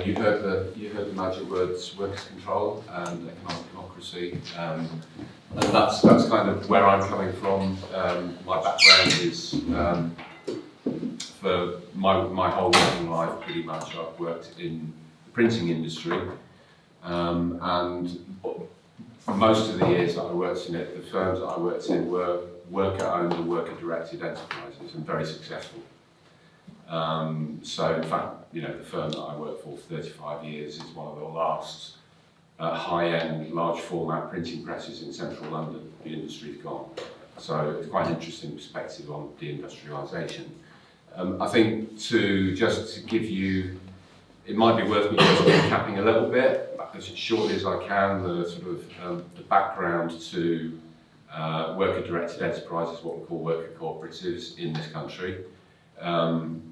you heard the magic words workers' control and economic democracy, and that's kind of where I'm coming from. My background is for my whole working life, pretty much I've worked in the printing industry, and for most of the years that I worked in it, the firms that I worked in were worker-owned or worker-directed enterprises and very successful. So in fact, you know, the firm that I worked for 35 years is one of the last high-end, large-format printing presses in central London. The industry's gone. So it's quite an interesting perspective on deindustrialisation. I think to give you, it might be worth me just recapping a little bit, as shortly as I can, the sort of the background to worker-directed enterprises, what we call worker cooperatives in this country,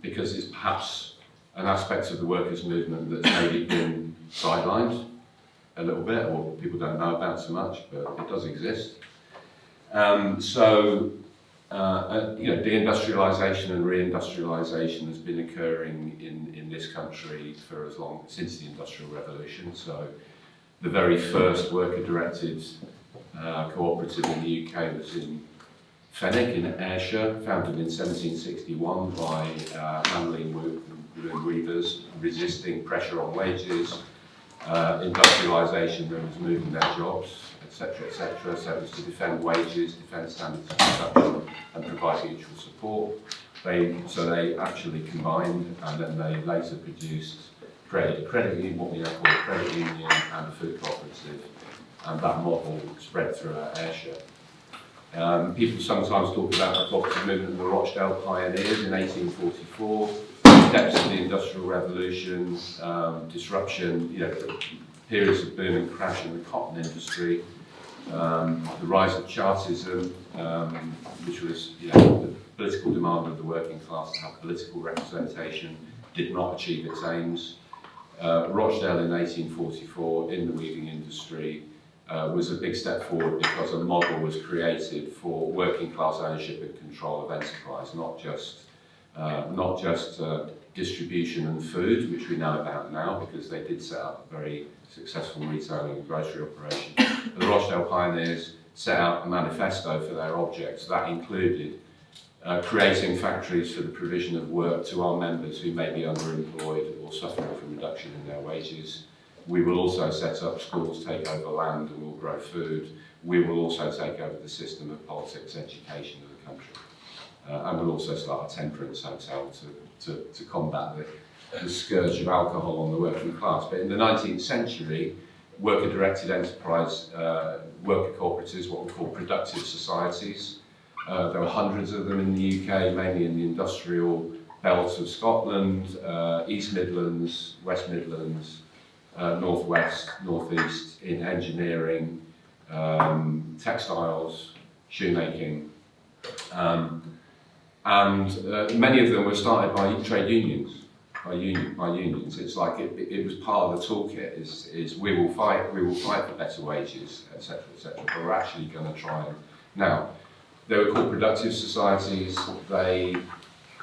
because it's perhaps an aspect of the workers' movement that's maybe been sidelined a little bit, or people don't know about so much, but it does exist. You know, deindustrialisation and reindustrialisation has been occurring in this country for as long since the Industrial Revolution. So the very first worker-directed cooperative in the UK was in Fenwick in Ayrshire, founded in 1761 by handling weavers resisting pressure on wages, industrialisation that was moving their jobs, etc., etc. So it was to defend wages, defend standards of production, and provide mutual support. So they actually combined, and then they later produced credit union, what we now call a credit union, and a food cooperative, and that model spread throughout Ayrshire. People sometimes talk about the cooperative movement of the Rochdale pioneers in 1844, steps of the Industrial Revolution, disruption, you know, periods of boom and crash in the cotton industry, the rise of Chartism, which was, you know, the political demand of the working class to have political representation, did not achieve its aims. Rochdale in 1844 in the weaving industry was a big step forward because a model was created for working class ownership and control of enterprise, not just distribution and food, which we know about now because they did set up a very successful retailing and grocery operation. The Rochdale pioneers set out a manifesto for their objects. That included creating factories for the provision of work to our members who may be underemployed or suffering from reduction in their wages. We will also set up schools, take over land, and we'll grow food. We will also take over the system of politics, education of the country. And we'll also start a temperance hotel to combat the scourge of alcohol on the working class. But in the 19th century, worker-directed enterprise, worker cooperatives, what we call productive societies, there were hundreds of them in the UK, mainly in the industrial belts of Scotland, East Midlands, West Midlands, North West, North East, in engineering, textiles, shoemaking, and many of them were started by trade unions. By unions. It's like it was part of the toolkit. Is we will fight for better wages, etc., etc. But we're actually going to try and now. They were called productive societies. They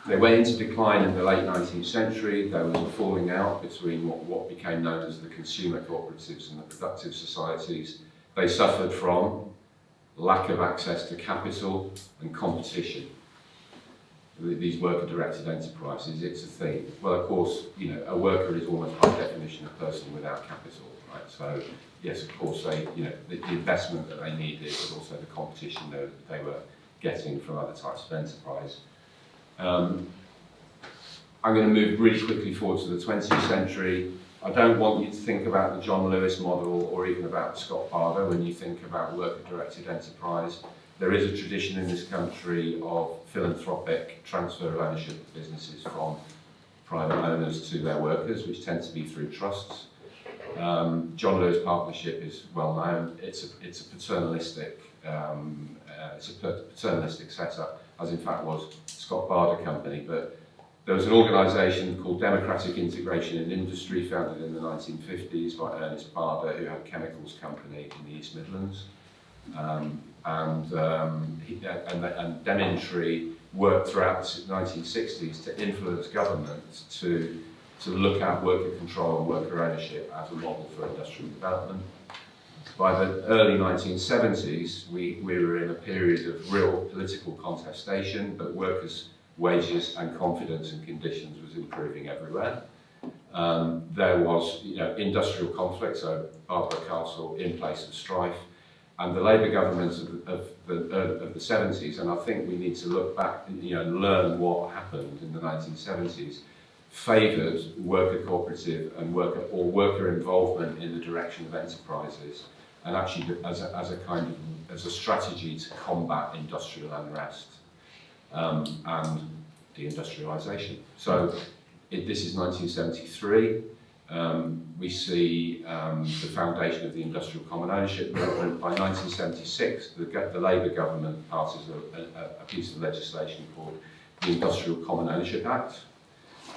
went into decline in the late 19th century. There was a falling out between what became known as the consumer cooperatives and the productive societies. They suffered from lack of access to capital and competition. These worker-directed enterprises, it's a thing. Well, of course, you know, a worker is almost by definition a person without capital, right? So, yes, of course, you know, the investment that they needed, but also the competition that they were getting from other types of enterprise. I'm going to move really quickly forward to the 20th century. I don't want you to think about the John Lewis model or even about Scott Bardo when you think about worker-directed enterprise. There is a tradition in this country of philanthropic transfer of ownership of businesses from private owners to their workers, which tend to be through trusts. John Lewis Partnership is well known. It's a paternalistic setup, as in fact was Scott Bardo Company. But there was an organisation called Democratic Integration in Industry, founded in the 1950s by Ernest Bardo, who had a chemicals company in the East Midlands. And Demintry worked throughout the 1960s to influence government to to look at worker control and worker ownership as a model for industrial development. By the early 1970s, we were in a period of real political contestation, but workers' wages and confidence and conditions was improving everywhere. There was industrial conflict, so Barbara Castle in place of strife, and the Labour governments of the 70s, and I think we need to look back and learn what happened in the 1970s, favoured worker cooperative and worker involvement in the direction of enterprises, and actually as a strategy to combat industrial unrest and deindustrialisation. So this is 1973. We see the foundation of the industrial common ownership movement. By 1976, the Labour government passes a piece of legislation called the Industrial Common Ownership Act,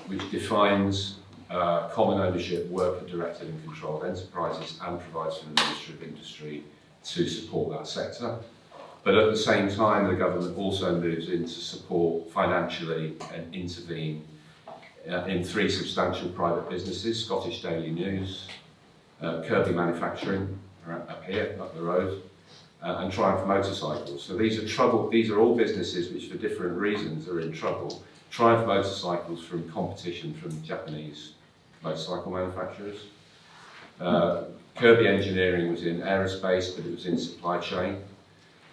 which defines common ownership, worker-directed and controlled enterprises, and provides for the Ministry of Industry to support that sector. But at the same time, the government also moves in to support financially and intervene in 3 substantial private businesses: Scottish Daily News, Kirby Manufacturing, up here, up the road, and Triumph Motorcycles. So these are all businesses which, for different reasons, are in trouble. Triumph Motorcycles from competition from Japanese motorcycle manufacturers. Kirby Engineering was in aerospace, but it was in supply chain.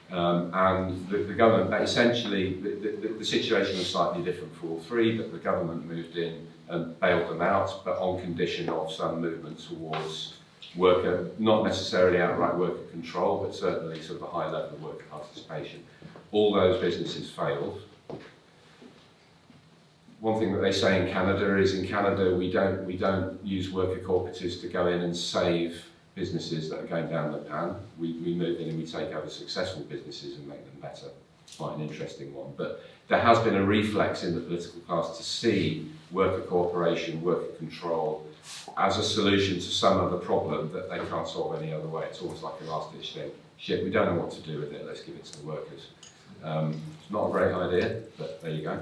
And the government, essentially, the situation was slightly different for all 3, but the government moved in and bailed them out, but on condition of some movement towards worker, not necessarily outright worker control, but certainly sort of a high level of worker participation. All those businesses failed. One thing that they say in Canada is, in Canada we don't use worker cooperatives to go in and save businesses that are going down the pan. We move in and we take over successful businesses and make them better. It's quite an interesting one. But there has been a reflex in the political class to see worker cooperation, worker control as a solution to some other problem that they can't solve any other way. It's almost like a last-ditch thing. Shit, we don't know what to do with it, let's give it to the workers. It's not a great idea, but there you go.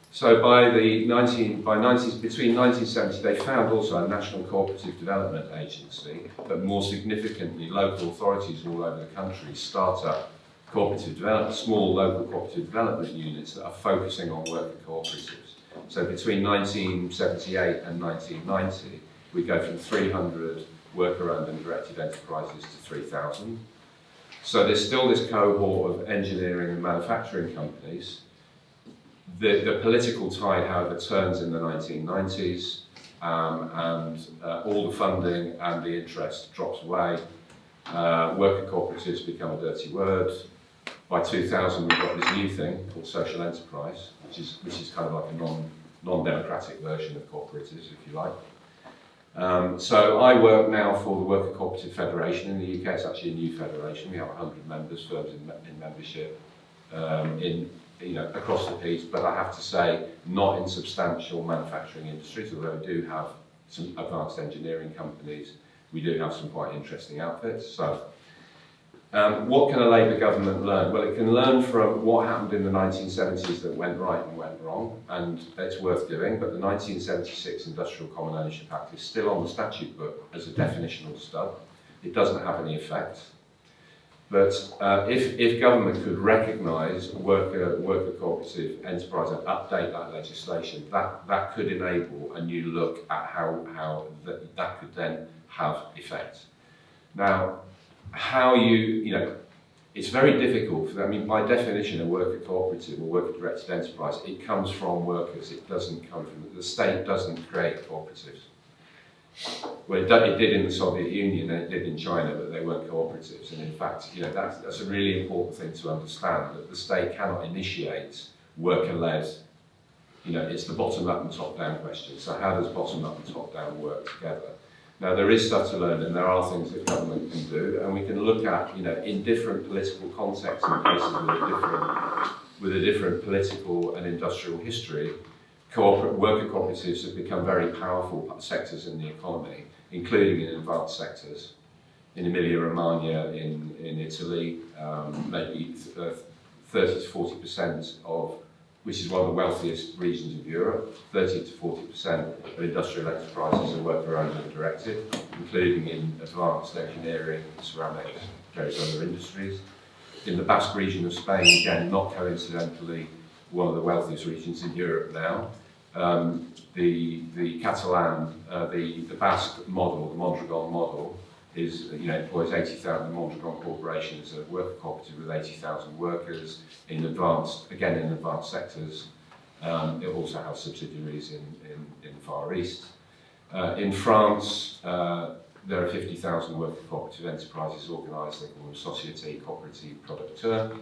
So between 1970, they found also a national cooperative development agency, but more significantly, local authorities all over the country start up cooperative development, small local cooperative development units that are focusing on worker cooperatives. So between 1978 and 1990, we go from 300 worker-owned and directed enterprises to 3,000. So there's still this cohort of engineering and manufacturing companies. The political tide, however, turns in the 1990s, and all the funding and the interest drops away. Worker cooperatives become a dirty word. By 2000, we've got this new thing called social enterprise, which is kind of like a non-democratic version of cooperatives, if you like. So I work now for the Worker Cooperative Federation in the UK. It's actually a new federation. We have 100 members, firms in membership, across the piece, but I have to say, not in substantial manufacturing industries, although we do have some advanced engineering companies, we do have some quite interesting outfits. So, what can a Labour government learn? Well, it can learn from what happened in the 1970s that went right and went wrong, and it's worth doing, but the 1976 Industrial Common Ownership Act is still on the statute book as a definitional stub. It doesn't have any effect. But if government could recognise worker cooperative enterprise and update that legislation, that could enable a new look at how that could then have effect. Now, it's very difficult. By definition, a worker cooperative or worker directed enterprise, it comes from workers. It doesn't come from the state. Doesn't create cooperatives. Well, it did in the Soviet Union, and it did in China, but they weren't cooperatives. And in fact, that's a really important thing to understand, that the state cannot initiate worker-led. It's the bottom-up and top-down question. So how does bottom-up and top-down work together? Now, there is stuff to learn, and there are things that government can do, and we can look at, in different political contexts and places with a different political and industrial history, worker cooperatives have become very powerful sectors in the economy, including in advanced sectors. In Emilia-Romagna, in Italy, maybe 30 to 40% of which is one of the wealthiest regions of Europe. 30 to 40% of industrial enterprises are worker-owned and directed, including in advanced engineering, ceramics, various other industries. In the Basque region of Spain, again, not coincidentally, one of the wealthiest regions in Europe now. The Catalan, the Basque model, the Mondragon model, is, employs 80,000. Mondragon Corporation is a worker cooperative with 80,000 workers in advanced sectors. It also has subsidiaries in the Far East. In France, there are 50,000 worker cooperative enterprises organised. They call them Société Coopérative Producteur.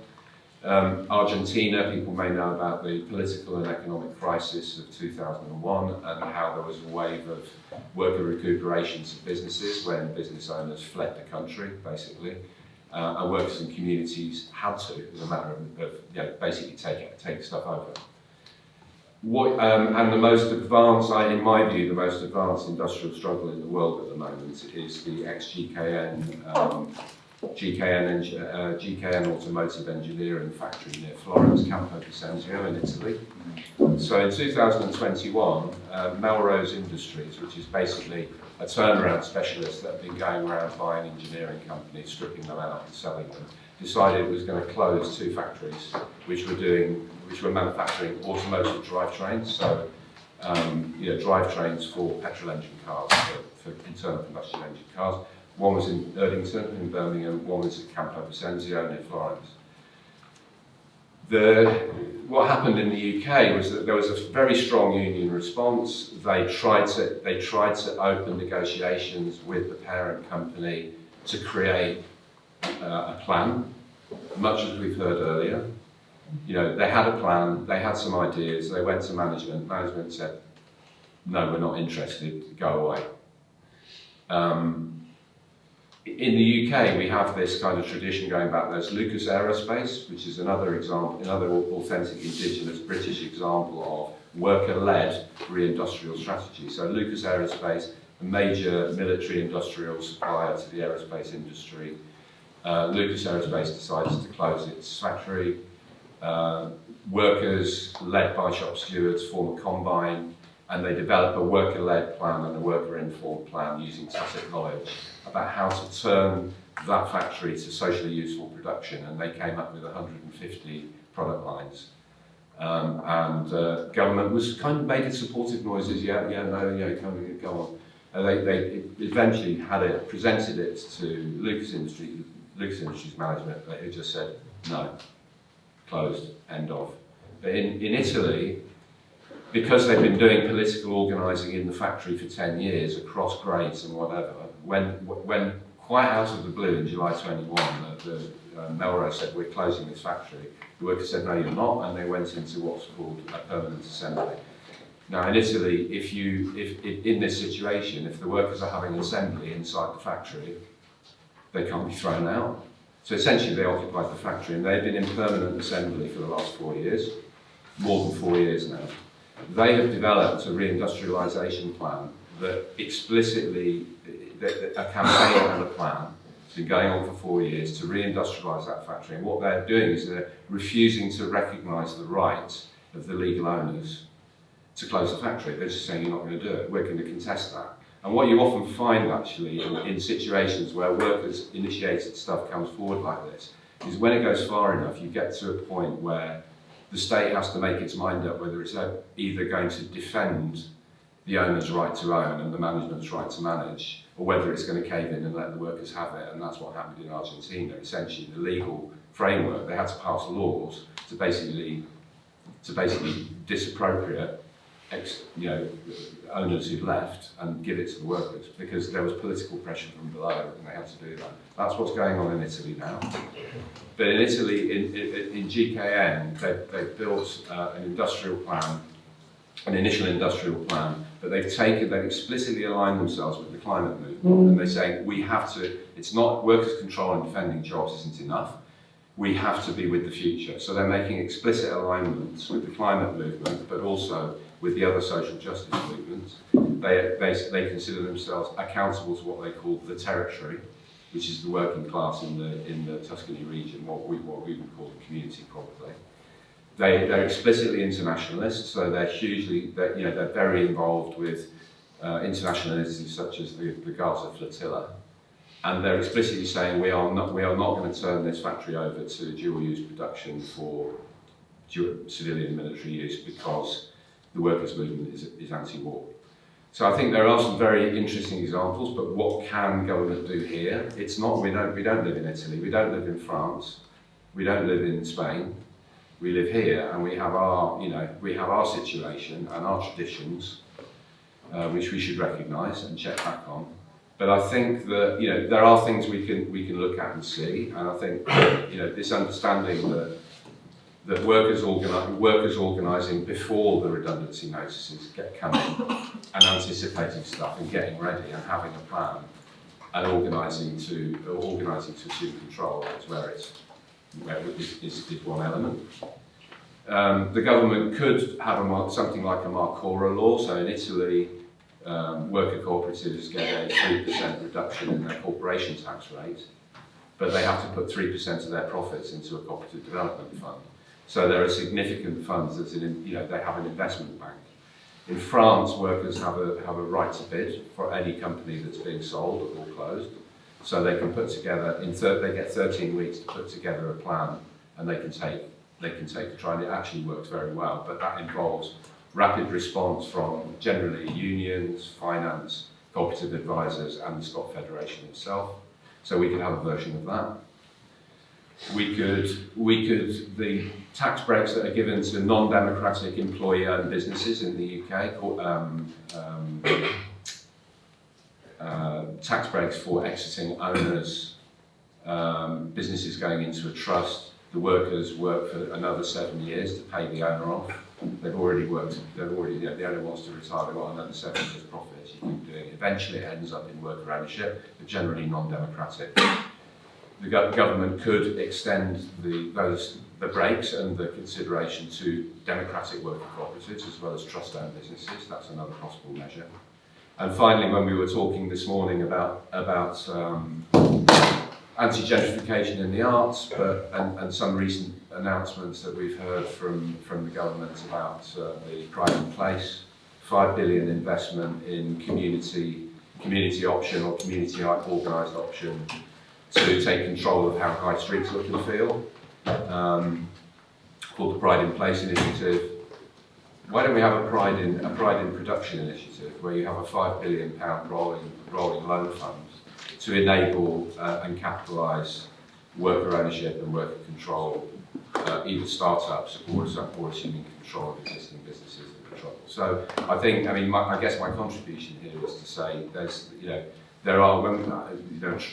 Argentina, people may know about the political and economic crisis of 2001 and how there was a wave of worker recuperations of businesses when business owners fled the country, basically, and workers and communities had to, as a matter of basically take stuff over. And the most advanced, in my view, the most advanced industrial struggle in the world at the moment is the GKN Automotive Engineering Factory near Florence, Campo Vicenzio in Italy. So in 2021, Melrose Industries, which is basically a turnaround specialist that have been going around buying engineering companies, stripping them out and selling them, decided it was going to close 2 factories which were manufacturing automotive drivetrains, so drivetrains for petrol engine cars, for internal combustion engine cars. One was in Erdington in Birmingham, one was at Campo Vicenzio near Florence. What happened in the UK was that there was a very strong union response. They tried to open negotiations with the parent company to create a plan, much as we've heard earlier. They had a plan, they had some ideas, they went to management. Management said, no, we're not interested, go away. In the UK, we have this kind of tradition going back. There's Lucas Aerospace, which is another example, another authentic indigenous British example of worker-led re-industrial strategy. So Lucas Aerospace, a major military industrial supplier to the aerospace industry. Lucas Aerospace decides to close its factory. Workers, led by shop stewards, form a combine, and they develop a worker-led plan and a worker-informed plan using tacit knowledge about how to turn that factory to socially useful production, and they came up with 150 product lines. Government was kind of making supportive noises, go on. They eventually presented it to Lucas Industries management, who just said, no, closed, end of. But in Italy, because they've been doing political organising in the factory for 10 years across grades and whatever, when quite out of the blue in July 21, Melrose said, we're closing this factory, the workers said, no, you're not, and they went into what's called a permanent assembly. Now in Italy, if in this situation, if the workers are having an assembly inside the factory, they can't be thrown out. So essentially they occupied the factory, and they've been in permanent assembly for the last 4 years, more than 4 years now. They have developed a reindustrialisation plan that explicitly, a campaign and a plan, it's been going on for 4 years to reindustrialise that factory. And what they're doing is they're refusing to recognise the right of the legal owners to close the factory. They're just saying, you're not going to do it, we're going to contest that. And what you often find actually in situations where workers initiated stuff comes forward like this, is when it goes far enough, you get to a point where the state has to make its mind up whether it's either going to defend the owner's right to own and the management's right to manage, or whether it's going to cave in and let the workers have it. And that's what happened in Argentina. Essentially, the legal framework, they had to pass laws to basically disappropriate owners who left and give it to the workers, because there was political pressure from below and they had to do that. That's what's going on in Italy now. But in Italy, in GKN, they've built an industrial plan, an initial industrial plan, but they've explicitly aligned themselves with the climate movement, and they're saying we have to, it's not workers' control and defending jobs isn't enough, we have to be with the future. So they're making explicit alignments with the climate movement, but also with the other social justice movements. They consider themselves accountable to what they call the territory, which is the working class in the Tuscany region, what we would call the community probably. They're explicitly internationalists, so they're very involved with international entities such as the Gaza flotilla, and they're explicitly saying we are not going to turn this factory over to dual-use production for civilian and military use because the workers' movement is anti-war. So I think there are some very interesting examples, but what can government do here? It's not, we don't live in Italy, we don't live in France, we don't live in Spain. We live here, and we have our situation and our traditions, which we should recognise and check back on. But I think that there are things we can look at and see, and I think this understanding that workers organising before the redundancy notices get coming, and anticipating stuff and getting ready and having a plan, and organising to assume control is where it's. Is one element. The government could have something like a Marcora law. So in Italy, worker cooperatives get a 3% reduction in their corporation tax rate, but they have to put 3% of their profits into a cooperative development fund. So there are significant funds that they have an investment bank. In France, workers have a right to bid for any company that's being sold or closed. So they can put together, they get 13 weeks to put together a plan, and they can take a try, and it actually works very well. But that involves rapid response from generally unions, finance, cooperative advisors, and the Stock Federation itself. So we could have a version of that. The tax breaks that are given to non-democratic employee-owned businesses in the UK, tax breaks for exiting owners, businesses going into a trust, the workers work for another 7 years to pay the owner off. The owner wants to retire, they want another 7 years profit, you keep doing it. Eventually it ends up in worker ownership, but generally non-democratic. The government could extend the breaks and the consideration to democratic worker cooperatives as well as trust-owned businesses. That's another possible measure. And finally, when we were talking this morning about anti-gentrification in the arts, and some recent announcements that we've heard from the government about the Pride in Place, 5 billion investment in community option or community organised option to take control of how high streets look and feel, called the Pride in Place initiative. Why don't we have a Pride in Production initiative where you have a £5 billion rolling loan fund to enable and capitalise worker ownership and worker control, either startups or assuming control of existing businesses that are trouble. So I guess my contribution here is to say there are women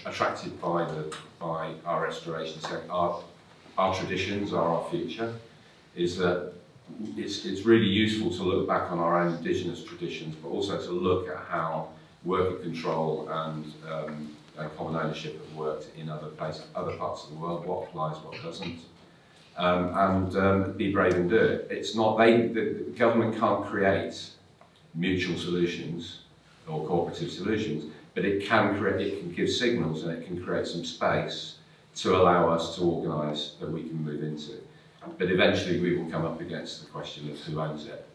attracted by our restoration, saying our traditions are our future, is that it's really useful to look back on our own indigenous traditions, but also to look at how worker control and common ownership have worked in other parts of the world, what applies, what doesn't, and be brave and do it. It's not the government can't create mutual solutions or cooperative solutions, but it can give signals and it can create some space to allow us to organise that we can move into. But eventually we will come up against the question of who owns it,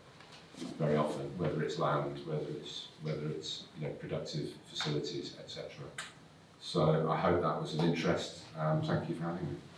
very often, whether it's land, whether it's productive facilities, etc. So I hope that was of interest. Thank you for having me.